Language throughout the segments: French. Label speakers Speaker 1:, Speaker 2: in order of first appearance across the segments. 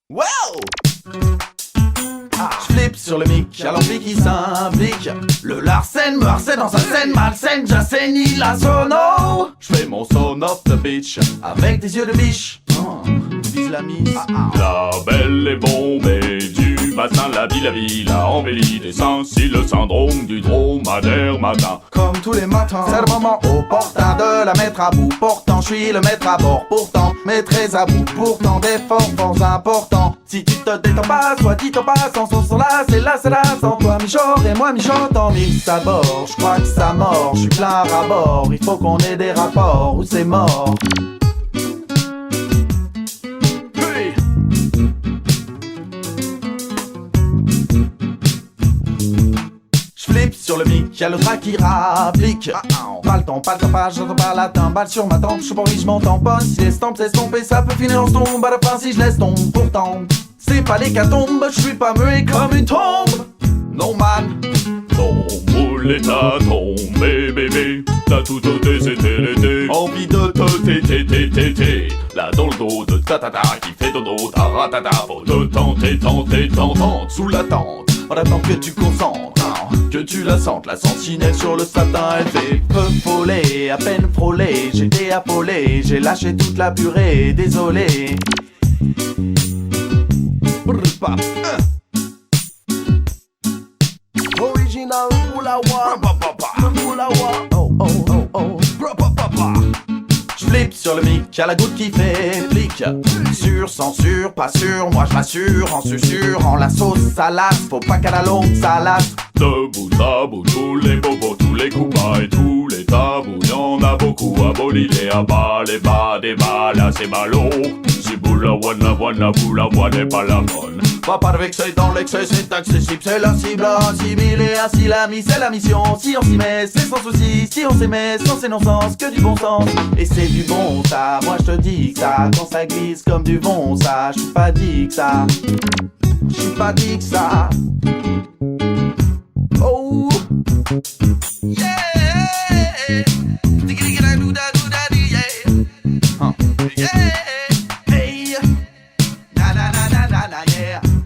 Speaker 1: Wow! J'flippe sur le mic, à l'envie qui s'implique. Le Larsen me harcèle dans sa scène malsaine, j'assainis la sono. J'fais mon son off the beach, avec des yeux de biche. Vise la mise.
Speaker 2: La belle est bombée du matin, la ville a embelli des seins. Si le syndrome du dromadaire matin.
Speaker 1: Comme tous les matins, c'est le moment opportun de la mettre à bout. Pourtant, je suis le maître à bord. Pourtant, maîtresse à bout. Pourtant, d'efforts fort importants. Si tu te détends pas, soit dit en passe. En son son là, c'est là, sans toi, Michor et moi, Michot en mix à bord. Je crois que ça mord, je suis plein rabord. Il faut qu'on ait des rapports ou c'est mort. J'flippe sur le mic, y'a le track qui rapplique. Pas le temps, j'entends pas la timbale sur ma tempe. J'suis pas je m'en tamponne. Si l'estampe s'estompe et ça peut finir en tombe. À la fin si je laisse tombe, pourtant c'est pas l'hécatombe. J'suis pas muet comme une tombe. Non man.
Speaker 2: Ton moule est à tomber bébé. T'as tout ôté, c'était l'été. Envie de te tété. Là dans le dos de tatata qui fait dodo. Taratata, faut te tenter, tente. Sous la tente,
Speaker 1: On attend que tu concentres, que tu la sentes. La sentinelle sur le satin, elle fait peu follet, à peine frôlé. J'étais affolé, j'ai lâché toute la purée. Désolé.
Speaker 3: Original Boulawa.
Speaker 1: Oh. J'flippe sur le mic, à la goutte qui fait flic. Sûr, censure, pas sûr, moi j'm'assure. En susurrant la sauce salace, faut pas qu'à la longue ça lasse.
Speaker 2: de bout à bout, tous les bobos, tous les coups bas et tous les tabous. Y'en a beaucoup abolis, les abats, les bas, des bas, là c'est ballot. Si boula wana n'est pas la bonne.
Speaker 1: Va pas avec ça dans l'excès, c'est accessible, c'est la cible. Assimilé, ainsi l'ami, c'est la mission. Si on s'y met, c'est sans souci. Si on s'aimait, sans c'est non-sens, que du bon sens. Et c'est du bon ça, moi je te dis que ça. Quand ça glisse comme du bon ça, j'suis pas dit que ça. J'suis pas dit que ça. Oh yeah. Hey. Yeah.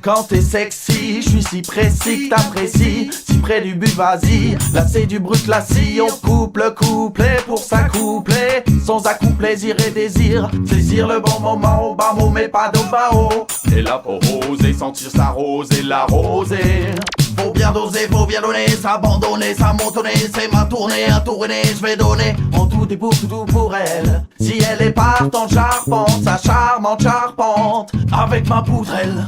Speaker 1: Quand t'es sexy, je suis si précis que t'apprécies. Si près du but, vas-y. Là c'est du brut, là si on coupe le couplet pour s'accoupler. Sans à-coup, plaisir et désir. Saisir le bon moment au bas mot, mais pas d'au bas haut. Et là pour oser, sentir sa rose et la rosée. Faut bien doser, faut bien donner, s'abandonner, s'amontonner. C'est ma tournée, un tourné, je vais donner en tout et pour tout pour elle. Si elle est partante, charpente, sa charmante charpente, avec ma poutrelle.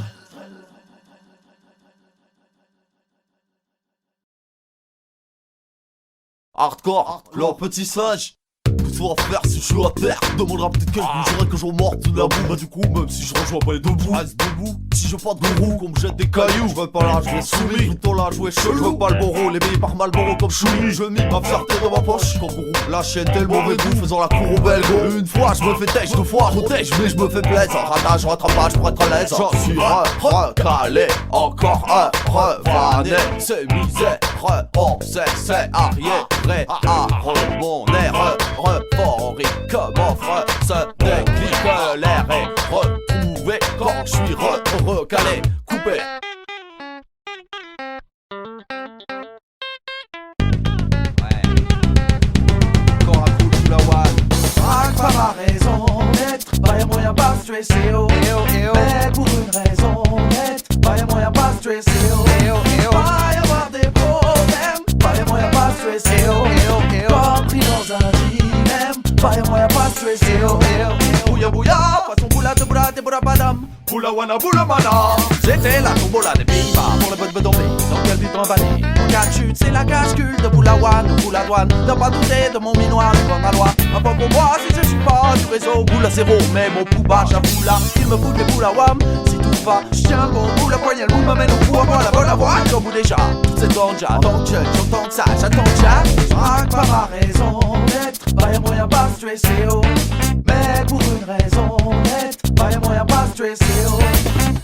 Speaker 3: Hardcore, leur petit singe. Qu'est-ce qu'on va faire si je suis à terre? Demandera peut-être qu'elle me dirait que je remorte de la boue. Bah du coup, même si je rejoins pas les deux bouts, reste debout. Si je pas de roue, qu'on me jette des cailloux, je veux pas la jouer soumis, plutôt la jouer chelou. Je veux pas le boro, les billes par Malboro comme choumi. Je mis ma fierté dans ma poche, kangourou. La chienne tel mauvais goût, faisant la cour au belgo. Une fois je me fais têche, deux fois retèche, mais je me fais plaisir. Ratage, rattrapage pour être à l'aise. J'en suis recalé, encore un revané. C'est misère, on c'est arriéré à mon air. Euphorique comme offre, se déclique l'air est retrouvé quand je suis recalé, coupé. Encore un coup de Boulawa.
Speaker 1: Pas ma raison d'être, pas y'a moyen pas de stresser, oh. Mais pour une raison d'être, pas y'a moyen pas de stresser, oh. Pas y avoir des problèmes, pas y'a moyen pas de stresser, oh. Compris dans un dilemme, pas y'a moyen pas de stresser, oh. Bouya bouya, façon boula de boula de boula badam. Boula wana boula mana. C'était la tombola des bimba pour le bud tombé. Dans quel but emballé? En cas de chute, c'est la cache-cul de Boulawan ou Boula douane. T'as pas douté de mon minois, de bonne loi. Un peu pour moi si je suis pas du réseau. Boula zéro, mais mon pouba, j'avoue là. Il me fout des Boulawam. Si tout va, j'tiens bon bout, la poignée, le bout m'amène au bout à moi, la bonne à voir. J'en bout déjà, c'est danger, donc j'entends ça, j'attends déjà. J'raque pas ma raison d'être, pas y'a moyen pas de stresser, oh. Mais pour une raison d'être, pas y'a moyen pas de stresser, oh.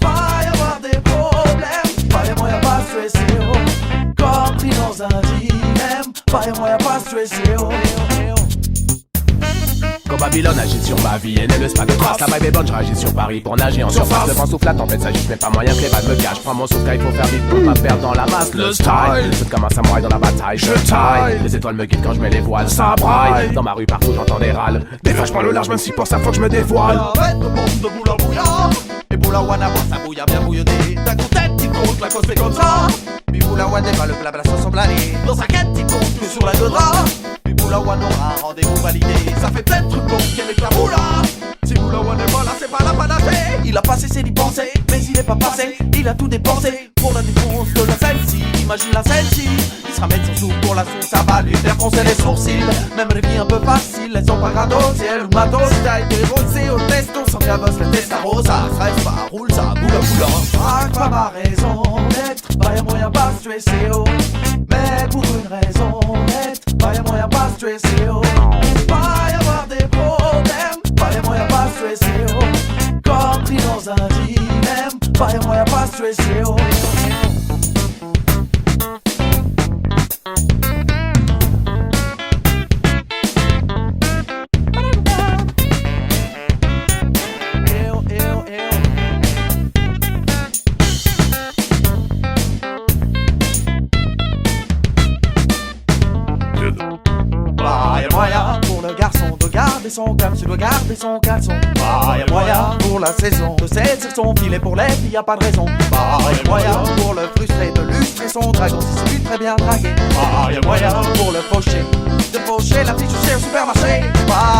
Speaker 1: Pas y avoir des problèmes, pas y'a moyen pas de stresser, oh. Compris dans un dilemme, pas y'a moyen pas de stresser, oh. Comme
Speaker 4: Babylone agit sur ma vie et ne laisse pas de traces. La vibe est bonne, je réagis sur Paris pour nager en surface. Le vent souffle, la tempête s'agite, mais pas moyen que les balles me cachent. Prends mon souffle car il faut faire vite pour pas perdre dans la masse. Le style, c'est comme un samouraï dans la bataille. Je taille, les étoiles me guident quand je mets les voiles. Ça braille, dans ma rue partout j'entends des râles. Des fois je prends le large même si pour ça faut que je me dévoile.
Speaker 3: Arrête de monde de boulot bouillant. Et pour la one à voir ça bouille à bien bouillonner. D'un coup tête qui compte, la cause fait comme ça. Mais pour la one n'est pas le blabla sans son plané. Dans sa quête il compte tout sur la godra. Mais pour la one aura un rendez-vous validé. Ça fait peut-être bon qu'elle est la boula. Si vous la one n'est pas là, c'est pas la panacée. Il a pas cessé d'y penser, mais il est pas passé. Il a tout dépensé pour la défense de la celle-ci. Imagine la celle-ci. Il se ramène son sou pour la sauce, ça va lui faire froncer les sourcils. Même les vies un peu faciles, elles sont pas gratos. Si elle ou matos, t'as été rossé au testo. Sans cabosse, le testaro, ça reste pas, roule ça, boula boula.
Speaker 1: Craque pas ma raison d'être, pas y'a moyen pas de stresser oh. Mais pour une raison d'être, pas y'a moyen pas de stresser oh. Pas y avoir des problèmes, pas y'a moyen pas de stresser oh. Comme pris dans un dilemme, pas y'a moyen pas de stresser oh.
Speaker 3: Y'a moyen
Speaker 1: Pour le garçon de garder son calme, tu dois garder son caleçon.
Speaker 3: Y'a moyen
Speaker 1: Pour la saison de saisir son filet pour les filles, y a pas de raison.
Speaker 3: Y'a moyen
Speaker 1: Pour le frustré de lustrer son dragon si c'est très bien dragué.
Speaker 3: Y'a moyen
Speaker 1: Pour le faucher de faucher la fiche au supermarché.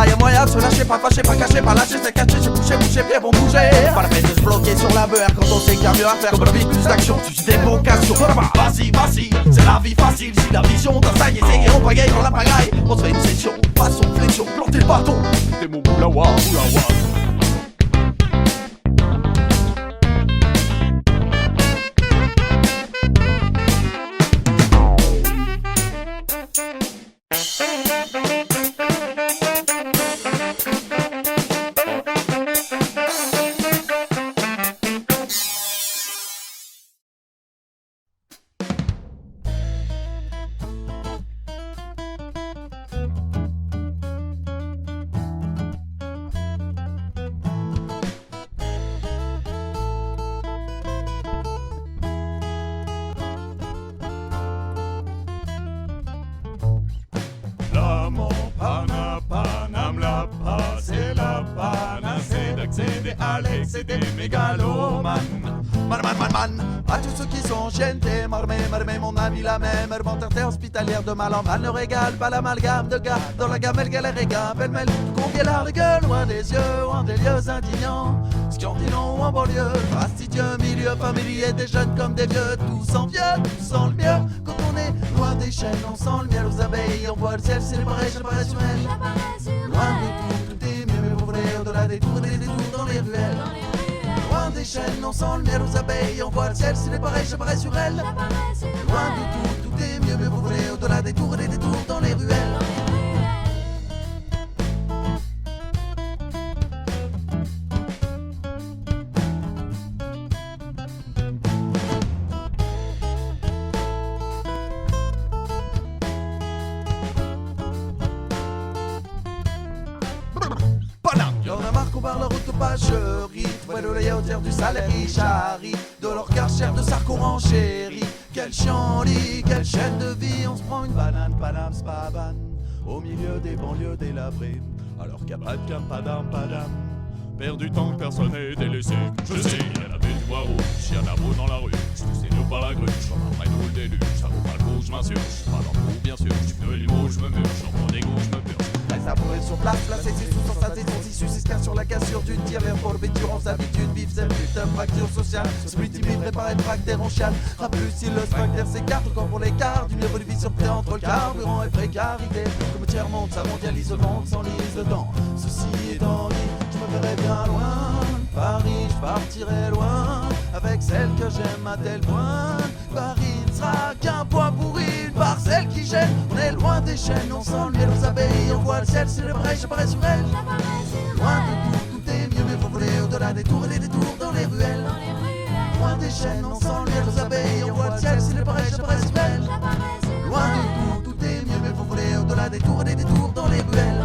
Speaker 1: Y'a moyen de se lâcher, pas fâcher, pas cacher, pas lâcher, c'est caché, j'ai bouché, pieds vont bouger. Pas la peine de se bloquer sur la beurre quand on sait qu'il y a mieux à faire. Comme la vie, plus d'action, tu des vocations.
Speaker 3: Vas-y, vas-y, c'est la vie facile. Si la vision d'un ça y est, c'est on pagaille dans la pagaille. On se fait une session, façon, flexion, planter le bâton.
Speaker 2: T'es mon boulawa, boulawa.
Speaker 3: C'est des mégalomanes. Man. À tous ceux qui sont GNT, marmé, mon ami la même. Herbanterre hospitalière de Malamban ne régale pas l'amalgame de gars. Dans la gamelle, galère et gars, pêle-mêle. Tout convient la rigueur, loin des yeux, loin des lieux indignants. Scandinon en banlieue, fastidieux, milieu familier, des jeunes comme des vieux. Tous envieux, tous en le mieux. Quand on est loin des chaînes, on sent le miel aux abeilles. On voit le ciel célébrer, j'apparais sur elle. Loin de tout est mieux, mais vous voulez au-delà des tours et des détours dans les ruelles. Loin des chaînes, on sent le miel aux abeilles. On voit le ciel, c'est pareil, j'apparais sur elle. Loin de tout est mieux, mais vous voulez au-delà des tours et des détours dans les ruelles. Y'en a marre qu'on parle route de pâcherie. Trouver le lait au tiers du salaire, charrie. De leur cher de sarcourt en chéri. Quel chienlit, quelle chaîne de vie. On se prend une banane, panam, spaban. Au milieu des banlieues délabrées. Alors qu'il n'y a pas de cam, pas d'âme.
Speaker 2: Perdu tant que personne n'est délaissé. Je sais, il y a la bête voix rouge, y a la roue dans la rue. Je poussé nous par la grue, je après nous le déluge. Ça vaut pas le coup, je m'insurge. Pas dans le coup, bien sûr. Je suis venu l'humour, je me murge. J'en prends des goûts, je me purge.
Speaker 3: Reste à pourrir sur place, placé ses sous sans sa son tissu, s'escasse sur la cassure d'une tire vers pour le véturant, s'habitude, vive cette putain de fracture sociale. Split timide, préparé de fractaire en chiale. A plus si le spectre s'écarte, encore pour l'écart du niveau de vie surpris entre le carburant et précarité. Comme tiers monde, ça mondialise le monde, s'enlise dedans. Ceci étant dit, je me verrai bien loin de Paris, je partirai loin avec celle que j'aime à tel point. Paris ne sera qu'un point pourri, une parcelle qui gêne. On est loin des chaînes, on sent le miel aux abeilles. On voit le ciel célébrer, j'apparais sur elle. Loin de tout est mieux, mais vous voulez au-delà des tours et des détours dans les ruelles. Loin des chaînes, on sent le miel aux abeilles. On voit le ciel célébrer, j'apparais sur elle. Loin de tout est mieux, mais vous voulez au-delà des tours et des détours dans les ruelles.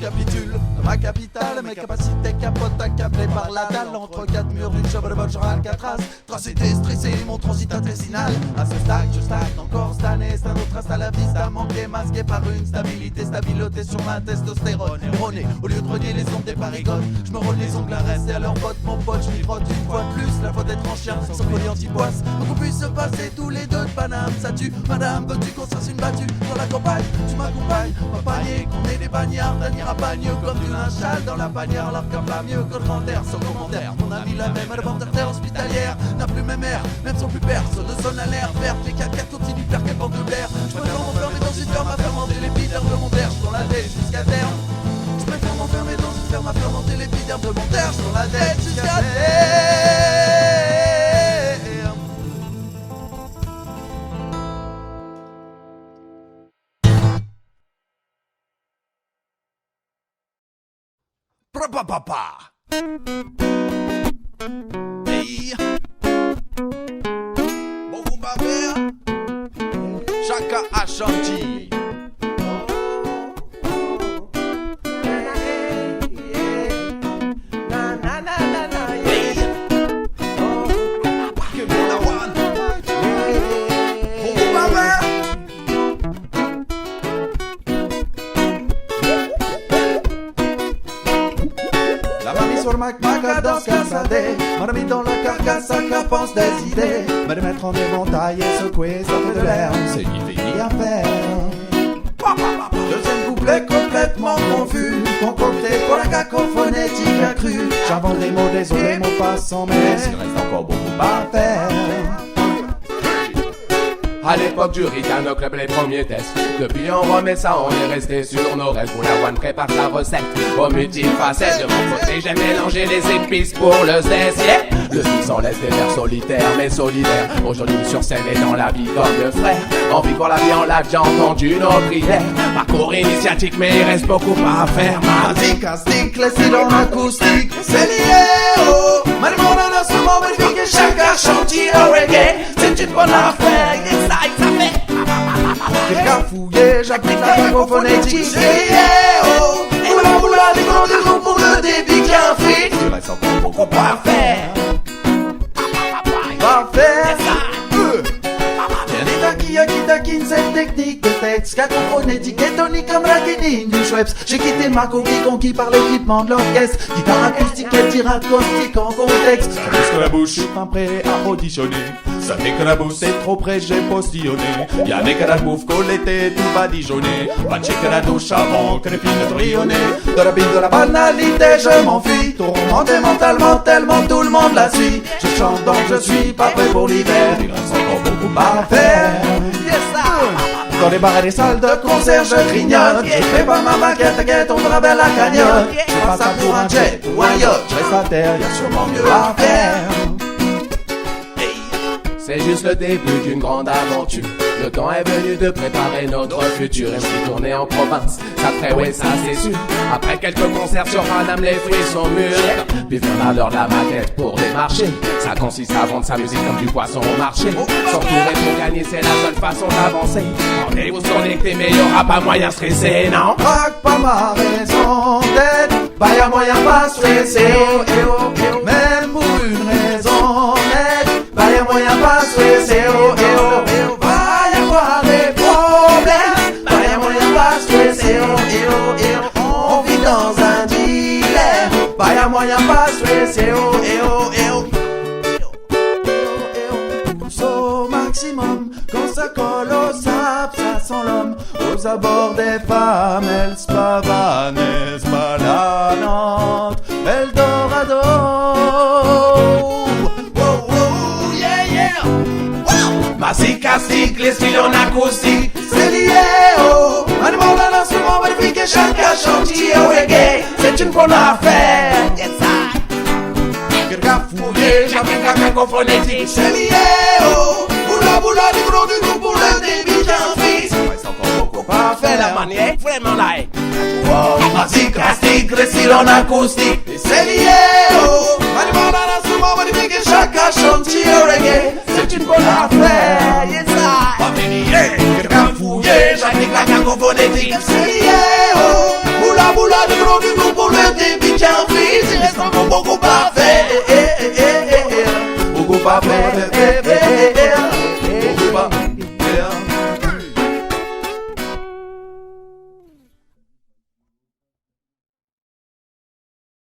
Speaker 1: capitule dans ma capitale. Mes capacités capotent accablées par la dalle entre quatre murs d'une chambre de bonne genre Alcatraz. Tracé, stressé, mon transit intestinal. À ce stade, je stagne encore cette année. C'est un autre reste à la vista, manqué, masqué par une stabilité, stabilotée sur ma testostérone. Erronée, au lieu de renier les ondes des parigones, je me roule les ongles à rester à leur pote. Mon pote, je m'y frotte une fois de plus. La faute d'être en chien, sans collier anti-poisse. Pour qu'on puisse se passer tous les deux de Paname. Ça tue, madame, veux-tu qu'on se fasse une battue dans la campagne? Tu m'accompagnes, ma panier, qu'on ait des bagnards, d'un à bagneux comme du linchal dans la panière, l'arc pas mieux que le grand air sans commentaire. Mon ami la même, le bord terre hospitalière n'a plus même air, même son plus perce de son alerte verte. Les 4x4 continuent de faire qu'elle bande de blaire. Je préfère m'enfermer dans une ferme à fermenter l'épiderme de mon terre, je la tête jusqu'à terme. Je préfère m'enfermer dans une ferme à fermenter l'épiderme de mon terre, je la tête jusqu'à terre.
Speaker 3: Papa. Hey. Bon vous m'avez chacun a chanté.
Speaker 1: Ma cadence cassadée m'a remis dans la carcasse à carpence des idées. Me mettre en éventail et secouer, ça fait de l'air. C'est ni fait ni à faire. Deuxième couplet complètement confus, concocté pour la cacophonétique accrue. J'invente des mots, désolé, mots passants, mais il reste encore beaucoup à faire.
Speaker 4: À l'époque du Ritano Club, les premiers tests. Depuis on remet ça, on est resté sur nos restes. Pour la one prépare sa recette aux multifacettes. De mon côté j'ai mélangé les épices pour le zeste, yeah. Le fils en laisse des vers solitaires mais solidaires. Aujourd'hui sur scène et dans la vie comme le frère. En vie pour la vie on l'a déjà entendu nos prières. Parcours initiatique mais il reste beaucoup à faire.
Speaker 1: Magique, astique, les styles en acoustique. C'est lié au mal monde en instrument belgique et chacun chantier au reggae. C'est une bonne affaire, ça fait. Quelqu'un fouillé, j'applique la cacophonétique. C'est lié au boula des grands des pour le débit qui inflique. Il reste encore beaucoup à faire. Va faire. Qui taquine cette technique de texte cacophonétique et tonique comme la guinine du Schweppes. J'ai quitté le Marco conquis par l'équipement de l'orchestre. Guitare acoustique et tir acoustique en contexte.
Speaker 2: Ça risque la bouche, je suis pas prêt à auditionner. Ça fait que la bouche, c'est trop près, j'ai postillonné. Y'a des que la bouffe l'été, tout va dijonner. Va checker la douche avant que les filles ne trillonnent.
Speaker 1: De la bite de la banalité, je m'enfuis. Tourmenté mentalement, tellement tout le monde la suit. Je chante donc je suis pas prêt pour l'hiver. Il reste encore beaucoup à faire. Dans les bars et les salles de concert, je grignote. Je fais pas ma maquette, t'inquiète, on fera belle la cagnotte. Je passe ça pour un jet ou un yacht. Je reste à terre, y'a sûrement mieux à faire.
Speaker 4: C'est juste le début d'une grande aventure. Le temps est venu de préparer notre futur. Et puis tourner en province, ça ferait ouais ça c'est sûr. Après quelques concerts sur Paname, les fruits sont mûrs. Puis viendra l'heure de la maquette pour démarcher. Ça consiste à vendre sa musique comme du poisson au marché. S'entourer pour gagner, c'est la seule façon d'avancer. Rendez-vous connectés, mais y'aura pas moyen de stresser, non?
Speaker 1: Braque pas ma raison d'être, pas y'a moyen pas stresser. Même pour une raison nette, pas y'a moyen pas stresser. Va y avoir des problèmes, pas y'a moyen pas stresser. On vit dans un dilemme, pas y'a moyen pas stresser. Pousse au maximum, quand ça colle au sable, ça sent l'homme. Aux abords des femmes, elles se pavanent, elles se balanent, Eldorado.
Speaker 4: Basique, astique, les styles en acoustique.
Speaker 1: C'est lié au animal d'un instrument magnifique et chacun chantier au reggae. C'est une bonne affaire. Quelqu'un fouillé, j'applique la cacophonétique. C'est lié au boula du gros du groupe pour le débit d'un fils. Il reste encore beaucoup à faire.
Speaker 4: La manière vraiment like.
Speaker 1: Basique, astique, les styles en acoustique. C'est lié au animal d'un instrument magnifique et chacun chantier au reggae. C'est une bonne affaire, yes I. Quelqu'un fouillé, j'applique la cacophonétique. C'est lié au boula j'ai envie, il reste encore beaucoup à faire. Beaucoup à faire, beaucoup à faire.